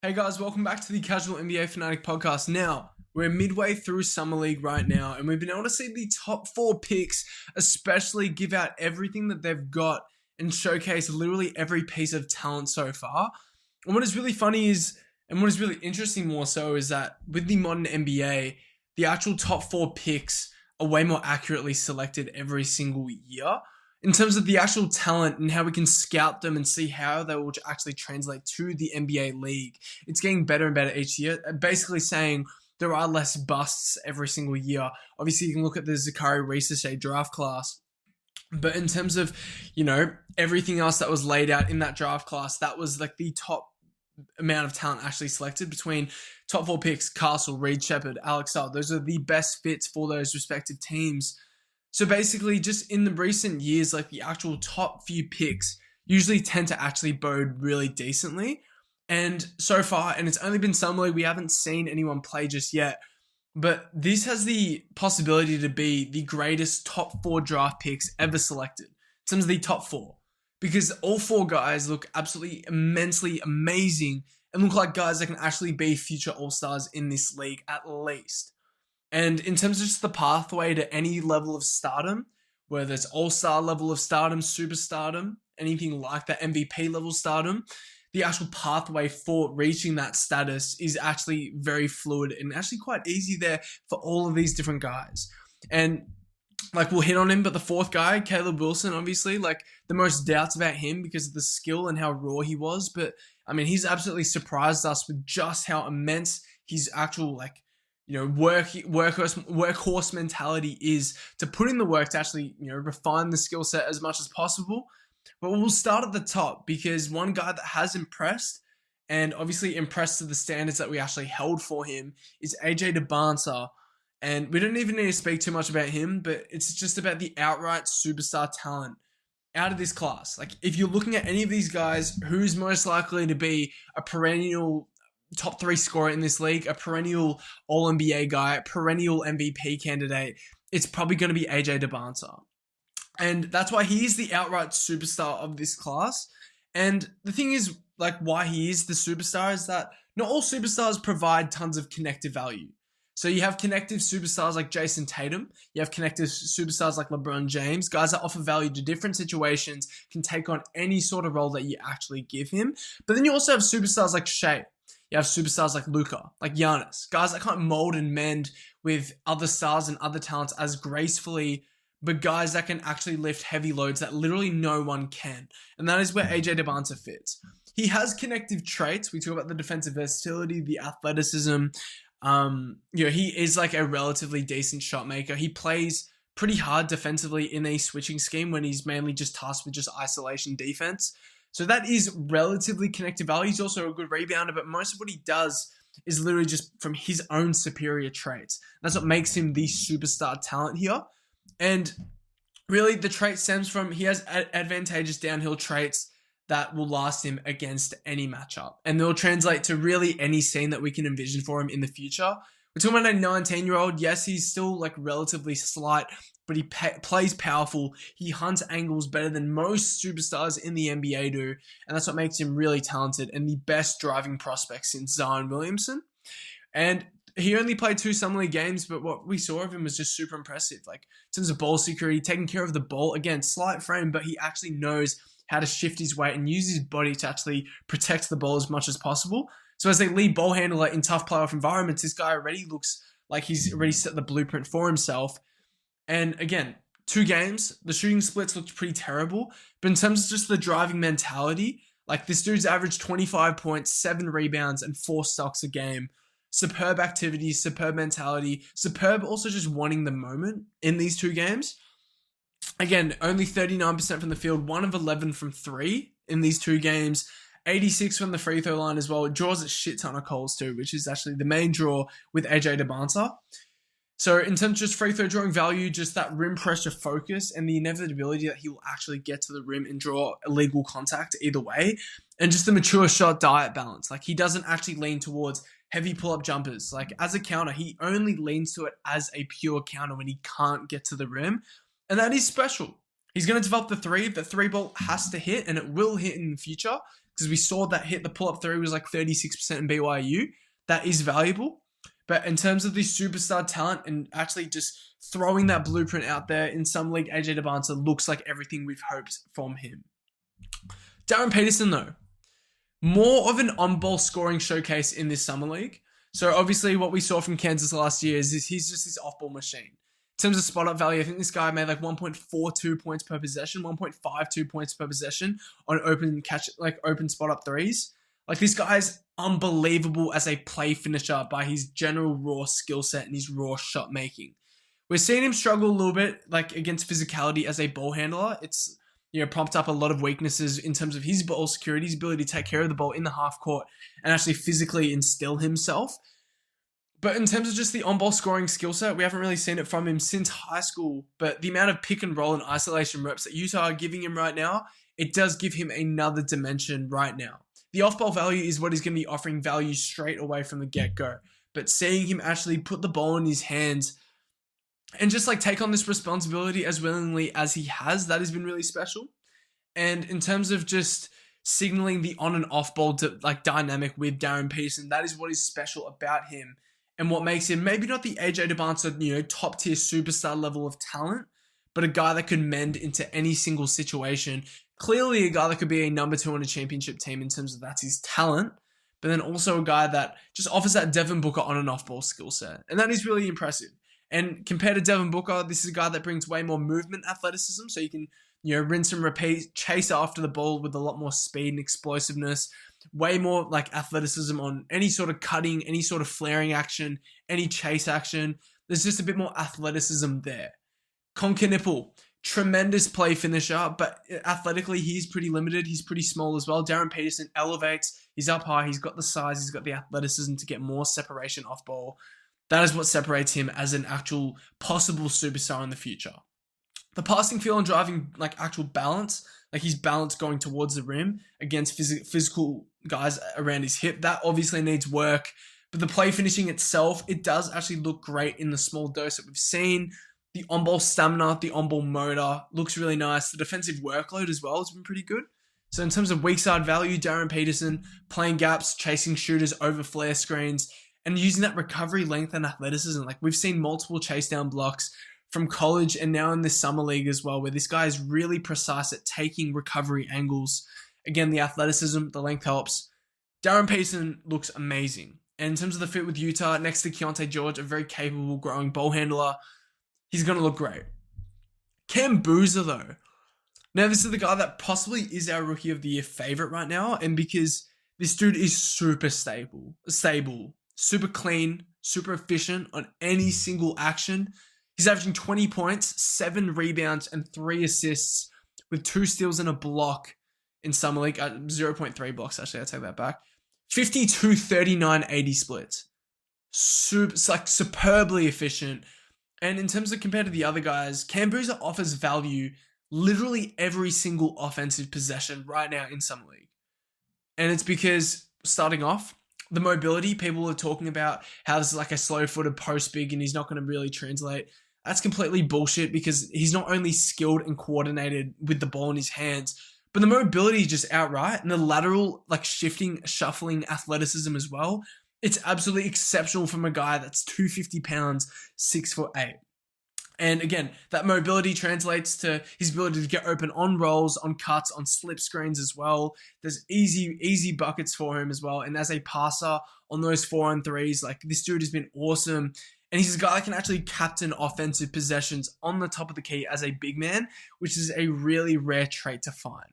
Hey guys, welcome back to the Casual NBA Fanatic podcast. Now, we're midway through Summer League right now, and we've been able to see the top four picks especially give out everything that they've got and showcase literally every piece of talent so far. And what is really funny is, and what is really interesting more so, is that with the modern NBA, the actual top four picks are way more accurately selected every single year in terms of the actual talent and how we can scout them and see how they will actually translate to the NBA league. It's getting better and better each year, basically saying there are less busts every single year. Obviously, you can look at the Zachary Reese draft class, but in terms of, everything else that was laid out in that draft class, that was like the top amount of talent actually selected between top four picks: Castle, Reed Shepherd, Alex Sal. Those are the best fits for those respective teams. So basically, just in the recent years, like the actual top few picks usually tend to actually bode really decently. And so far, and it's only been Summer League, we haven't seen anyone play just yet. But this has the possibility to be the greatest top four draft picks ever selected. In terms of the top four. Because all four guys look absolutely immensely amazing and look like guys that can actually be future All-Stars in this league at least. And in terms of just the pathway to any level of stardom, whether it's all-star level of stardom, superstardom, anything like that, MVP level stardom, the actual pathway for reaching that status is actually very fluid and actually quite easy there for all of these different guys. And we'll hit on him, but the fourth guy, Caleb Wilson, obviously, the most doubts about him because of the skill and how raw he was. But I mean, he's absolutely surprised us with just how immense his actual workhorse mentality is to put in the work to actually, refine the skill set as much as possible. But we'll start at the top because one guy that has impressed and obviously impressed to the standards that we actually held for him is AJ Dybantsa. And we don't even need to speak too much about him, but it's just about the outright superstar talent out of this class. Like, if you're looking at any of these guys, who's most likely to be a perennial top three scorer in this league, a perennial All-NBA guy, a perennial MVP candidate, it's probably going to be AJ Dybantsa. And that's why he is the outright superstar of this class. And the thing is, why he is the superstar is that not all superstars provide tons of connective value. So you have connective superstars like Jason Tatum. You have connective superstars like LeBron James, guys that offer value to different situations, can take on any sort of role that you actually give him. But then you also have superstars like Shea. You have superstars like Luka, like Giannis, guys that can't mold and mend with other stars and other talents as gracefully, but guys that can actually lift heavy loads that literally no one can. And that is where AJ Dybantsa fits. He has connective traits. We talk about the defensive versatility, the athleticism. He is a relatively decent shot maker. He plays pretty hard defensively in a switching scheme when he's mainly just tasked with just isolation defense. So that is relatively connective value. He's also a good rebounder, but most of what he does is literally just from his own superior traits. That's what makes him the superstar talent here. And really, the trait stems from he has advantageous downhill traits that will last him against any matchup. And they'll translate to really any scene that we can envision for him in the future. We're talking about a 19-year-old. Yes, he's still relatively slight, but he plays powerful. He hunts angles better than most superstars in the NBA do. And that's what makes him really talented and the best driving prospect since Zion Williamson. And he only played 2 Summer League games, but what we saw of him was just super impressive. In terms of ball security, taking care of the ball. Again, slight frame, but he actually knows how to shift his weight and use his body to actually protect the ball as much as possible. So as a lead ball handler in tough playoff environments, this guy already looks like he's already set the blueprint for himself. And again, 2 games, the shooting splits looked pretty terrible. But in terms of just the driving mentality, this dude's averaged 25 points, 7 rebounds, and 4 stocks a game. Superb activity, superb mentality, superb also just wanting the moment in these 2 games. Again, only 39% from the field, 1 of 11 from 3 in these 2 games. 86 from the free throw line as well. It draws a shit ton of calls too, which is actually the main draw with AJ Dybantsa. So in terms of just free throw drawing value, just that rim pressure focus and the inevitability that he will actually get to the rim and draw illegal contact either way. And just the mature shot diet balance. He doesn't actually lean towards heavy pull-up jumpers. As a counter, he only leans to it as a pure counter when he can't get to the rim. And that is special. He's going to develop the 3. The 3 ball has to hit, and it will hit in the future. because we saw that hit the pull-up three was like 36% in BYU. That is valuable. But in terms of the superstar talent and actually just throwing that blueprint out there in some league, AJ Dybantsa looks like everything we've hoped from him. Darryn Peterson, though, more of an on-ball scoring showcase in this summer league. So obviously what we saw from Kansas last year is he's just this off-ball machine. In terms of spot-up value, I think this guy made like 1.42 points per possession, 1.52 points per possession on open spot-up threes. Like, this guy's unbelievable as a play finisher by his general raw skill set and his raw shot making. We're seeing him struggle a little bit like against physicality as a ball handler. It's prompted up a lot of weaknesses in terms of his ball security, his ability to take care of the ball in the half court and actually physically instill himself. But in terms of just the on-ball scoring skill set, we haven't really seen it from him since high school. But the amount of pick and roll and isolation reps that Utah are giving him right now, it does give him another dimension right now. The off-ball value is what he's going to be offering value straight away from the get-go. But seeing him actually put the ball in his hands and just like take on this responsibility as willingly as he has, that has been really special. And in terms of just signaling the on and off ball dynamic with Darryn Peterson, that is what is special about him and what makes him maybe not the AJ Dybantsa, top tier superstar level of talent, but a guy that could mend into any single situation. Clearly a guy that could be a number 2 on a championship team in terms of that's his talent, but then also a guy that just offers that Devin Booker on and off ball skill set. And that is really impressive. And compared to Devin Booker, this is a guy that brings way more movement athleticism. So you can, rinse and repeat, chase after the ball with a lot more speed and explosiveness, way more like athleticism on any sort of cutting, any sort of flaring action, any chase action. There's just a bit more athleticism there. Conker, tremendous play finisher, but athletically he's pretty limited. He's pretty small as well. Darryn Peterson elevates. He's up high. He's got the size. He's got the athleticism to get more separation off ball. That is what separates him as an actual possible superstar in the future. The passing feel and driving, actual balance, his balance going towards the rim against physical guys around his hip, that obviously needs work. But the play finishing itself, it does actually look great in the small dose that we've seen. The on-ball stamina, the on-ball motor looks really nice. The defensive workload as well has been pretty good. So in terms of weak side value, Darryn Peterson playing gaps, chasing shooters over flare screens, and using that recovery length and athleticism. We've seen multiple chase down blocks from college and now in this summer league as well, where this guy is really precise at taking recovery angles. Again, the athleticism, the length helps. Darryn Peterson looks amazing. And in terms of the fit with Utah, next to Keontae George, a very capable growing ball handler, he's going to look great. Cam Boozer, though. Now, this is the guy that possibly is our Rookie of the Year favorite right now. And because this dude is super stable, super clean, super efficient on any single action. He's averaging 20 points, 7 rebounds, and 3 assists with 2 steals and a block in Summer League. 0.3 blocks, actually, I take that back. 52, 39, 80 splits. Superbly efficient. And in terms of compared to the other guys, Cam Boozer offers value literally every single offensive possession right now in Summer League. And it's because, starting off, the mobility, people are talking about how this is a slow-footed post big and he's not going to really translate. That's completely bullshit because he's not only skilled and coordinated with the ball in his hands, but the mobility is just outright and the lateral, shifting, shuffling athleticism as well. It's absolutely exceptional from a guy that's 250 pounds, 6'8". And again, that mobility translates to his ability to get open on rolls, on cuts, on slip screens as well. There's easy buckets for him as well. And as a passer on those 4-on-3s, this dude has been awesome. And he's a guy that can actually captain offensive possessions on the top of the key as a big man, which is a really rare trait to find.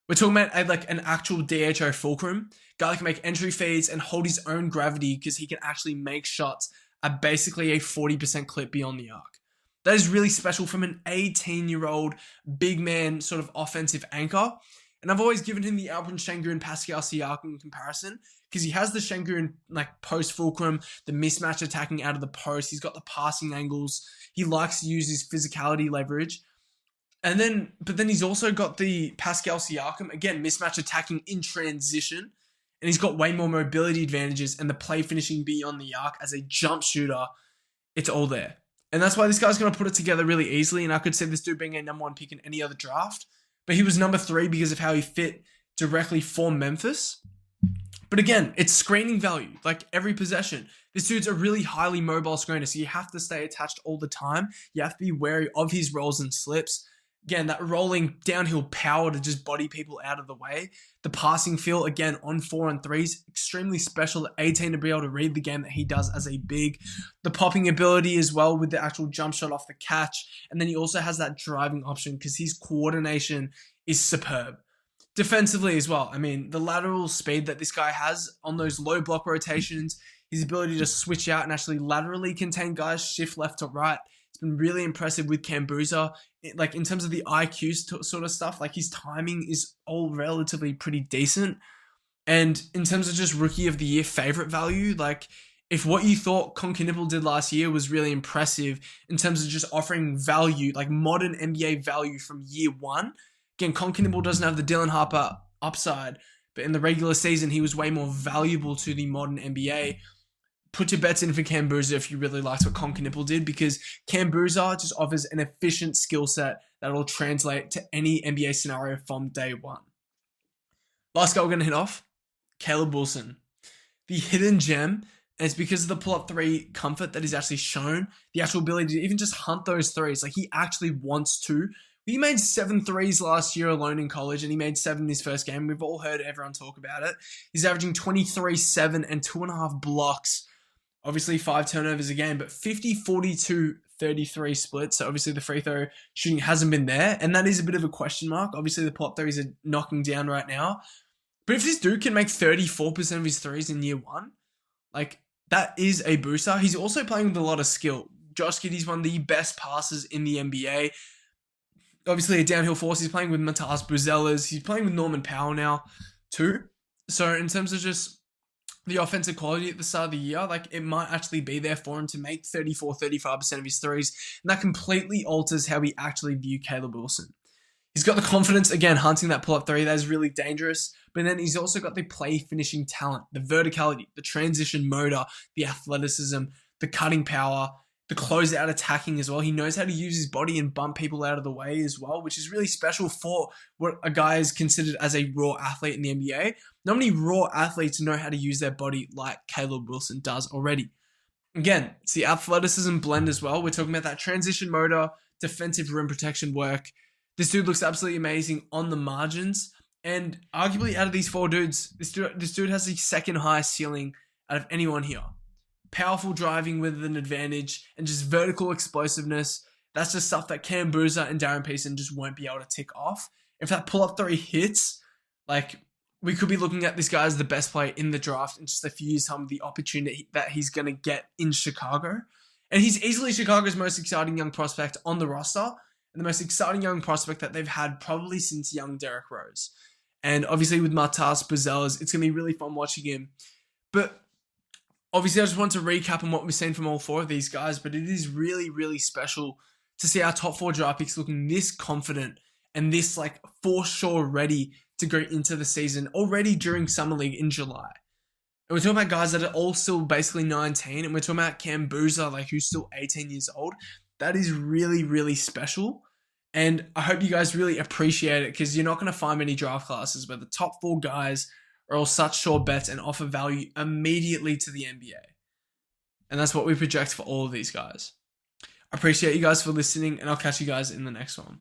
We're talking about an actual DHO fulcrum, guy that can make entry feeds and hold his own gravity because he can actually make shots at basically a 40% clip beyond the arc. That is really special from an 18-year-old big man sort of offensive anchor. And I've always given him the Alperen Sengun and Pascal Siakam comparison because he has the Sengun post fulcrum, the mismatch attacking out of the post. He's got the passing angles. He likes to use his physicality leverage. But then he's also got the Pascal Siakam, again, mismatch attacking in transition. And he's got way more mobility advantages and the play finishing beyond the arc as a jump shooter. It's all there. And that's why this guy's going to put it together really easily. And I could see this dude being a number 1 pick in any other draft. But he was number 3 because of how he fit directly for Memphis. But again, it's screening value, like every possession. This dude's a really highly mobile screener, so you have to stay attached all the time. You have to be wary of his rolls and slips. Again, that rolling downhill power to just body people out of the way. The passing feel, again, on 4-on-3s, extremely special at 18 to be able to read the game that he does as a big. The popping ability as well with the actual jump shot off the catch. And then he also has that driving option because his coordination is superb. Defensively as well, I mean, the lateral speed that this guy has on those low block rotations, his ability to switch out and actually laterally contain guys, shift left to right. It's been really impressive with Dybantsa. Like in terms of the IQ sort of stuff, like his timing is all relatively pretty decent. And in terms of just rookie of the year favorite value, like if what you thought Conkinipple did last year was really impressive in terms of just offering value, like modern NBA value from year one. Again, Conkinipple doesn't have the Dylan Harper upside, but in the regular season, he was way more valuable to the modern NBA. Put your bets in for Dybantsa if you really liked what Conkinipple did, because Dybantsa just offers an efficient skill set that will translate to any NBA scenario from day one. Last guy we're going to hit off, Caleb Wilson. The hidden gem, and it's because of the pull-up three comfort that he's actually shown, the actual ability to even just hunt those threes. Like he actually wants to. He made 7 threes last year alone in college, and he made 7 in his first game. We've all heard everyone talk about it. He's averaging 23, 7, and 2.5 blocks. Obviously, 5 turnovers a game, but 50, 42, 33 split. So obviously the free throw shooting hasn't been there, and that is a bit of a question mark. Obviously, the pull-up threes are knocking down right now. But if this dude can make 34% of his threes in year one, like that is a booster. He's also playing with a lot of skill. Josh Giddey's one of the best passers in the NBA. Obviously, a downhill force. He's playing with Matas Buzelas. He's playing with Norman Powell now, too. So, in terms of just the offensive quality at the start of the year, like, it might actually be there for him to make 34, 35% of his threes. And that completely alters how we actually view Caleb Wilson. He's got the confidence, again, hunting that pull-up three. That is really dangerous. But then he's also got the play-finishing talent, the verticality, the transition motor, the athleticism, the cutting power, the closeout attacking as well. He knows how to use his body and bump people out of the way as well, which is really special for what a guy is considered as a raw athlete in the NBA. Not many raw athletes know how to use their body like Caleb Wilson does already. Again, it's the athleticism blend as well. We're talking about that transition motor, defensive rim protection work. This dude looks absolutely amazing on the margins. And arguably out of these 4 dudes, this dude has the second highest ceiling out of anyone here. Powerful driving with an advantage and just vertical explosiveness. That's just stuff that Dybantsa and Darryn Peterson just won't be able to tick off. If that pull-up three hits, like we could be looking at this guy as the best player in the draft in just a few years' time with the opportunity that he's going to get in Chicago. And he's easily Chicago's most exciting young prospect on the roster and the most exciting young prospect that they've had probably since young Derrick Rose. And obviously with Matas Buzelas, it's going to be really fun watching him. But obviously, I just want to recap on what we've seen from all 4 of these guys, but it is really, really special to see our top 4 draft picks looking this confident and this like for sure ready to go into the season already during Summer League in July. And we're talking about guys that are all still basically 19, and we're talking about Dybantsa, like who's still 18 years old. That is really, really special. And I hope you guys really appreciate it, because you're not going to find many draft classes where the top 4 guys are all such sure bets and offer value immediately to the NBA. And that's what we project for all of these guys. I appreciate you guys for listening, and I'll catch you guys in the next one.